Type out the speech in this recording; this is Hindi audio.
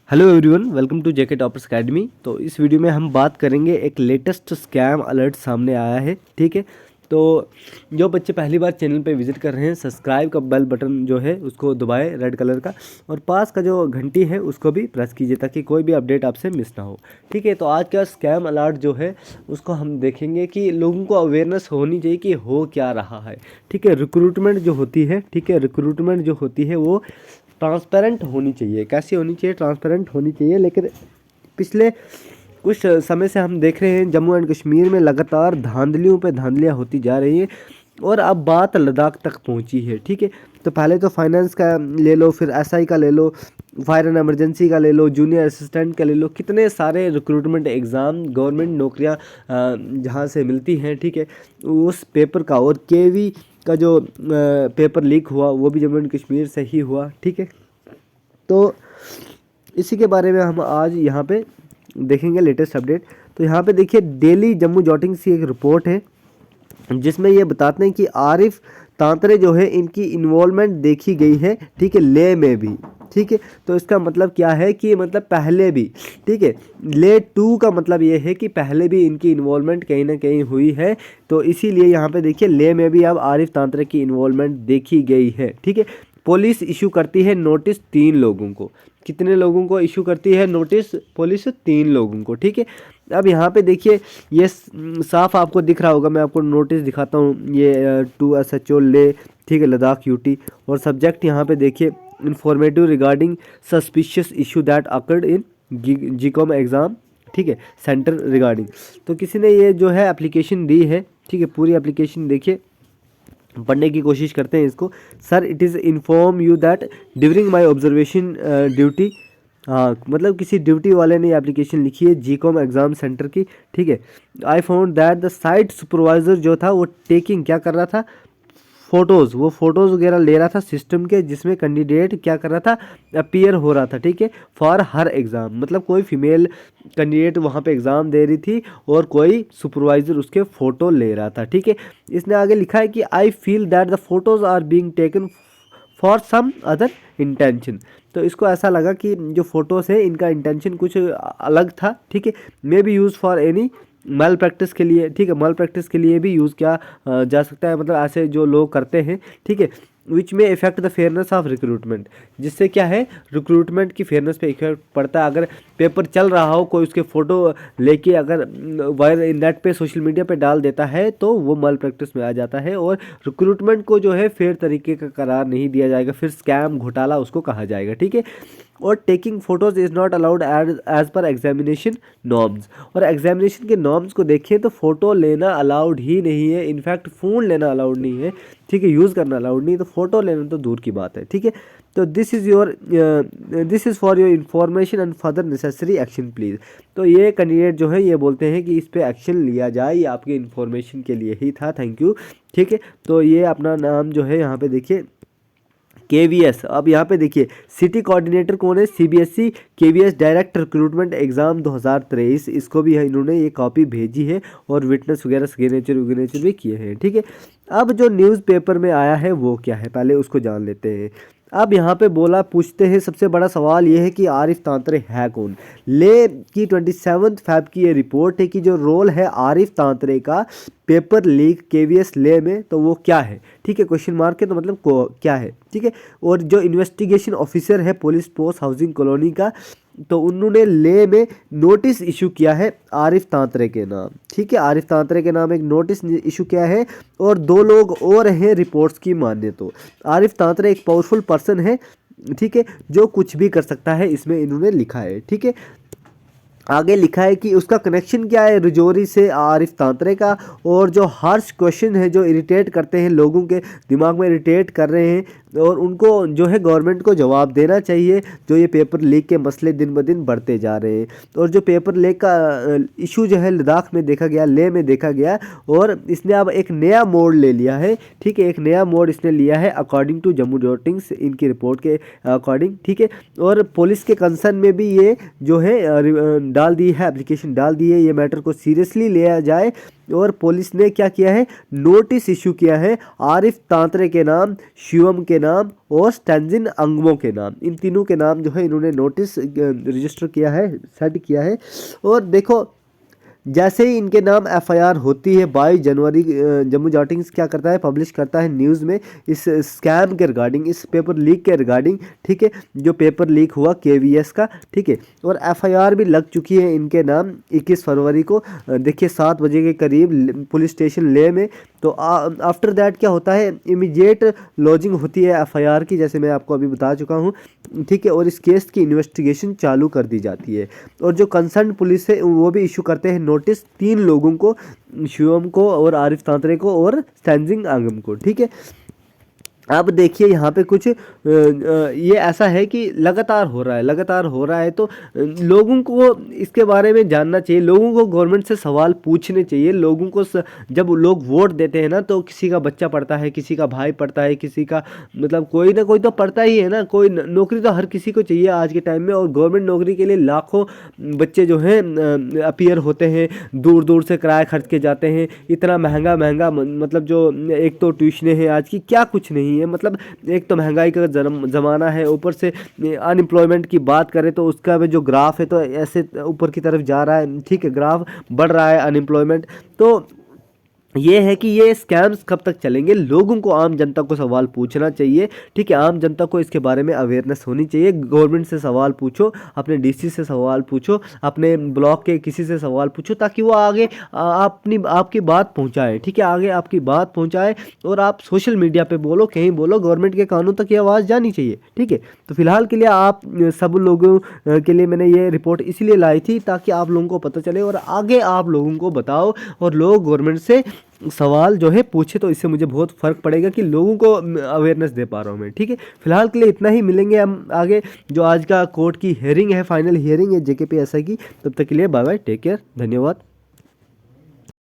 Hello everyone, welcome to JK toppers academy. तो इस वीडियो में हम बात करेंगे, एक लेटेस्ट स्कैम अलर्ट सामने आया है। ठीक है, तो जो बच्चे पहली बार चैनल पे विजिट कर रहे हैं, सब्सक्राइब का बेल बटन जो है उसको दबाएं रेड कलर का, और पास का जो घंटी है उसको भी प्रेस कीजिए ताकि कोई भी अपडेट आपसे मिस ना हो। ठीक है, तो आज का स्कैम अलर्ट जो है उसको हम देखेंगे कि लोगों को अवेयरनेस होनी चाहिए कि हो क्या रहा है। ठीक है, रिक्रूटमेंट जो होती है, ठीक है, रिक्रूटमेंट जो होती है वो ट्रांसपेरेंट होनी चाहिए। कैसी होनी चाहिए? ट्रांसपेरेंट होनी चाहिए। लेकिन पिछले कुछ समय से हम देख रहे हैं जम्मू एंड कश्मीर में लगातार धांधलियों पे धांधलियाँ होती जा रही हैं, और अब बात लद्दाख तक पहुंची है। ठीक है, तो पहले तो फाइनेंस का ले लो, फिर एसआई का ले लो, फायर एंड इमरजेंसी का ले लो, जूनियर असिस्टेंट का ले लो, कितने सारे रिक्रूटमेंट एग्ज़ाम, गवर्नमेंट नौकरियां जहां से मिलती हैं। ठीक है, उस पेपर का और केवी का जो पेपर लीक हुआ वो भी जम्मू एंड कश्मीर से ही हुआ। ठीक है, तो इसी के बारे में हम आज यहाँ पे देखेंगे लेटेस्ट अपडेट। तो यहाँ पे देखिए, डेली जम्मू जॉटिंग की एक रिपोर्ट है जिसमें ये बताते हैं कि आरिफ तांतरे जो है इनकी इन्वॉल्वमेंट देखी गई है। ठीक है, ले में भी। ठीक है, तो इसका मतलब क्या है कि मतलब पहले भी, ठीक है, ले 2 का मतलब ये है कि पहले भी इनकी इन्वॉल्वमेंट कहीं ना कहीं हुई है। तो इसीलिए यहाँ पे देखिए, ले में भी अब आरिफ तांतरे की इन्वॉल्वमेंट देखी गई है। ठीक है, पुलिस इशू करती है नोटिस 3 लोगों को। कितने लोगों को इशू करती है नोटिस पुलिस? 3 लोगों को। ठीक है, अब यहाँ पे देखिए, ये साफ आपको दिख रहा होगा, मैं आपको नोटिस दिखाता हूँ। ये 2 SHO ले, ठीक है, लद्दाख यूटी, और सब्जेक्ट यहाँ पे देखिए, informative regarding suspicious issue that occurred in GCOM exam. ठीक है, सेंटर रिगार्डिंग। तो किसी ने ये जो है एप्लीकेशन दी है। ठीक है, पूरी एप्लीकेशन देखिए, पढ़ने की कोशिश करते हैं इसको। Sir, it is inform you that during my observation duty, हाँ, मतलब किसी ड्यूटी वाले ने एप्लीकेशन लिखी है जीकॉम एग्ज़ाम सेंटर की। ठीक है, I found that the site supervisor जो था वो टेकिंग क्या कर रहा था, फ़ोटोज़, वो फ़ोटोज़ वगैरह ले रहा था सिस्टम के, जिसमें कैंडिडेट क्या कर रहा था, अपीयर हो रहा था। ठीक है, फॉर हर एग्ज़ाम, मतलब कोई फीमेल कैंडिडेट वहाँ पे एग्ज़ाम दे रही थी और कोई सुपरवाइज़र उसके फ़ोटो ले रहा था। ठीक है, इसने आगे लिखा है कि I feel that the photos are being taken for some other intention. तो इसको ऐसा लगा कि जो फ़ोटोज़ है इनका इंटेंशन कुछ अलग था। ठीक है, may be use for any मल प्रैक्टिस के लिए। ठीक है, मल प्रैक्टिस के लिए भी यूज़ किया जा सकता है, मतलब ऐसे जो लोग करते हैं। ठीक है, विच में effect the fairness of recruitment, जिससे क्या है, रिक्रूटमेंट की फेयरनेस पे इफेक्ट पड़ता है। अगर पेपर चल रहा हो, कोई उसके फ़ोटो लेके अगर वायर नेट पे सोशल मीडिया पे डाल देता है तो वो मल प्रैक्टिस में आ जाता है, और रिक्रूटमेंट को जो है फेयर तरीके का करार नहीं दिया जाएगा, फिर स्कैम घोटाला उसको कहा जाएगा। ठीक है, और taking photos is not allowed as per examination norms, और एग्जामिनेशन के नॉर्म्स को देखें तो फ़ोटो लेना अलाउड ही नहीं है। इनफैक्ट फ़ोन लेना अलाउड नहीं है। ठीक है, यूज़ करना अलाउड नहीं, तो फ़ोटो लेना तो दूर की बात है। ठीक है, तो this is for your information and further necessary action please. तो ये कैंडिडेट जो है ये बोलते हैं कि इस पर एक्शन लिया जाए, ये आपके इन्फॉर्मेशन के लिए ही था, थैंक यू। ठीक है, तो ये अपना नाम जो है यहाँ पे देखिए, KVS। अब यहाँ पे देखिए, सिटी कोऑर्डिनेटर कौन है? CBSE KVS direct recruitment exam 2023। इसको भी है, इन्होंने ये कॉपी भेजी है, और विटनेस वगैरह सिग्नेचर भी किए हैं। ठीक है, अब जो न्यूज़पेपर में आया है वो क्या है, पहले उसको जान लेते हैं। अब यहाँ पे बोला, पूछते हैं, सबसे बड़ा सवाल ये है कि आरिफ तांतरे है कौन। ले की 27 फ़रवरी की ये रिपोर्ट है कि जो रोल है आरिफ तांतरे का पेपर लीक KVS ले में, तो वो क्या है? ठीक है, क्वेश्चन मार्क है, तो मतलब को क्या है। ठीक है, और जो इन्वेस्टिगेशन ऑफिसर है पुलिस पोस्ट हाउसिंग कॉलोनी का, तो उन्होंने ले में नोटिस इशू किया है आरिफ तांतरे के नाम। ठीक है, आरिफ तांतरे के नाम एक नोटिस इशू किया है, और 2 लोग और हैं रिपोर्ट्स की माने तो। आरिफ तांतरे एक पावरफुल पर्सन है, ठीक है, जो कुछ भी कर सकता है, इसमें इन्होंने लिखा है। ठीक है, आगे लिखा है कि उसका कनेक्शन क्या है रजौरी से आरिफ तांतरे का, और जो हार्श क्वेश्चन है जो इरिटेट करते हैं, लोगों के दिमाग में इरिटेट कर रहे हैं, और उनको जो है गवर्नमेंट को जवाब देना चाहिए। जो ये पेपर लीक के मसले दिन ब दिन बढ़ते जा रहे हैं, और जो पेपर लीक का इशू जो है लद्दाख में देखा गया, ले में देखा गया, और इसने अब एक नया मोड़ ले लिया है। ठीक है, एक नया मोड़ इसने लिया है अकॉर्डिंग टू जम्मू जॉटिंग्स, इनकी रिपोर्ट के अकॉर्डिंग। ठीक है, और पुलिस के कंसर्न में भी ये जो है डाल दी है, एप्लीकेशन डाल दी है, ये मैटर को सीरियसली लिया जाए और पुलिस ने क्या किया है, नोटिस इशू किया है आरिफ तांतरे के नाम, शिवम के नाम और स्टेंजिन अंगमो के नाम, इन तीनों के नाम जो है इन्होंने नोटिस रजिस्टर किया है, सेट किया है। और देखो जैसे ही इनके नाम एफआईआर होती है 22 जनवरी जम्मू जाटिंग्स क्या करता है, पब्लिश करता है न्यूज़ में इस स्कैम के रिगार्डिंग, इस पेपर लीक के रिगार्डिंग, ठीक है, जो पेपर लीक हुआ केवीएस का, ठीक है। और एफआईआर भी लग चुकी है इनके नाम 21 फरवरी को, देखिए 7 बजे के करीब पुलिस स्टेशन ले में। तो आफ्टर दैट क्या होता है, इमीडिएट लॉजिंग होती है एफआईआर की, जैसे मैं आपको अभी बता चुका हूँ, ठीक है। और इस केस की इन्वेस्टिगेशन चालू कर दी जाती है। और जो कंसर्न पुलिस है वो भी इशू करते हैं नोटिस 3 लोगों को, शिवम को और आरिफ तांतरे को और स्टेंजिंग आंगम को, ठीक है। अब देखिए यहाँ पे कुछ ये ऐसा है कि लगातार हो रहा है, तो लोगों को इसके बारे में जानना चाहिए, लोगों को गवर्नमेंट से सवाल पूछने चाहिए। लोगों को जब लोग वोट देते हैं ना, तो किसी का बच्चा पढ़ता है, किसी का भाई पढ़ता है, किसी का मतलब कोई ना कोई तो पढ़ता ही है ना, कोई नौकरी तो हर किसी को चाहिए आज के टाइम में। और गवर्नमेंट नौकरी के लिए लाखों बच्चे जो हैं अपीयर होते हैं, दूर दूर से किराया खर्च के जाते हैं, इतना महंगा मतलब जो एक तो ट्यूशनें हैं आज की, क्या कुछ नहीं है, मतलब एक तो महंगाई का ज़माना है, ऊपर से अनएम्प्लॉयमेंट की बात करें तो उसका भी जो ग्राफ है तो ऐसे ऊपर की तरफ जा रहा है, ठीक है, ग्राफ बढ़ रहा है अनएम्प्लॉयमेंट। तो ये है कि ये स्कैम्स कब तक चलेंगे, लोगों को, आम जनता को सवाल पूछना चाहिए, ठीक है। आम जनता को इसके बारे में अवेयरनेस होनी चाहिए। गवर्नमेंट से सवाल पूछो, अपने डीसी से सवाल पूछो, अपने ब्लॉक के किसी से सवाल पूछो, ताकि वो आगे आपकी बात पहुंचाए, ठीक है, आगे आपकी बात पहुंचाए। और आप सोशल मीडिया पे बोलो, कहीं बोलो, गवर्नमेंट के कानून तक ये आवाज़ जानी चाहिए, ठीक है। तो फिलहाल के लिए आप सब लोगों के लिए मैंने ये रिपोर्ट इसलिए लाई थी ताकि आप लोगों को पता चले और आगे आप लोगों को बताओ और लोग गवर्नमेंट से सवाल जो है पूछे, तो इससे मुझे बहुत फ़र्क पड़ेगा कि लोगों को अवेयरनेस दे पा रहा हूँ मैं, ठीक है। फिलहाल के लिए इतना ही, मिलेंगे हम आगे। जो आज का कोर्ट की हियरिंग है, फाइनल हियरिंग है जेकेपीएसआई की, तब तक के लिए बाय बाय, टेक केयर, धन्यवाद।